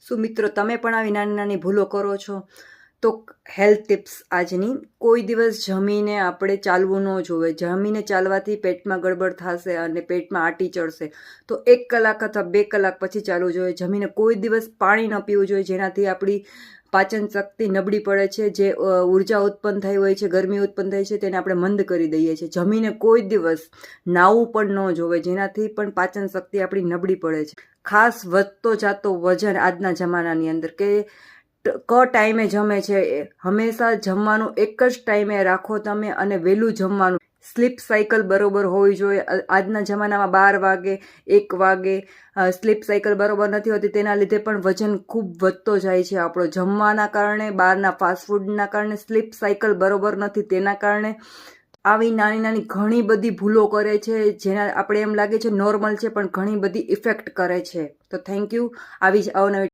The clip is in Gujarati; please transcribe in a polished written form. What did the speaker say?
શું મિત્રો તમે પણ આવી નાની નાની ભૂલો કરો છો? તો હેલ્થ ટિપ્સ આજની, કોઈ દિવસ જમીને આપણે ચાલવું ન જોઈએ. જમીને ચાલવાથી પેટમાં ગડબડ થશે અને પેટમાં આટી ચડશે. તો 1 કલાક અથવા 2 કલાક પછી ચાલવું જોઈએ. જમીને કોઈ દિવસ પાણી ન પીવું જોઈએ, જેનાથી આપણી પાચન શક્તિ નબળી પડે છે. જે ઉર્જા ઉત્પન્ન થઈ હોય છે, ગરમી ઉત્પન્ન થઈ છે, તેને આપણે મંદ કરી દઈએ છીએ. જમીને કોઈ દિવસ નાવું પણ ન જોવે, જેનાથી પણ પાચન શક્તિ આપણી નબળી પડે છે. ખાસ વધતો જાતો વજન આજના જમાનાની અંદર કે ટાઈમે જમે છે, હંમેશા જમવાનું એક જ ટાઈમે રાખો તમે અને વહેલું જમવાનું. સ્લીપ સાયકલ બરોબર હોવી જોઈએ. આજના જમાનામાં 12 વાગે 1 વાગે સ્લીપ સાયકલ બરોબર નથી હોતી, તેના લીધે પણ વજન ખૂબ વધતો જાય છે આપણો. જમવાના કારણે, બહારના ફાસ્ટફૂડના કારણે સ્લીપ સાયકલ બરોબર નથી, તેના કારણે આવી નાની નાની ઘણી બધી ભૂલો કરે છે, જેના આપણે એમ લાગે છે નોર્મલ છે, પણ ઘણી બધી ઇફેક્ટ કરે છે. તો થેન્ક યુ. આવી જ અવનવી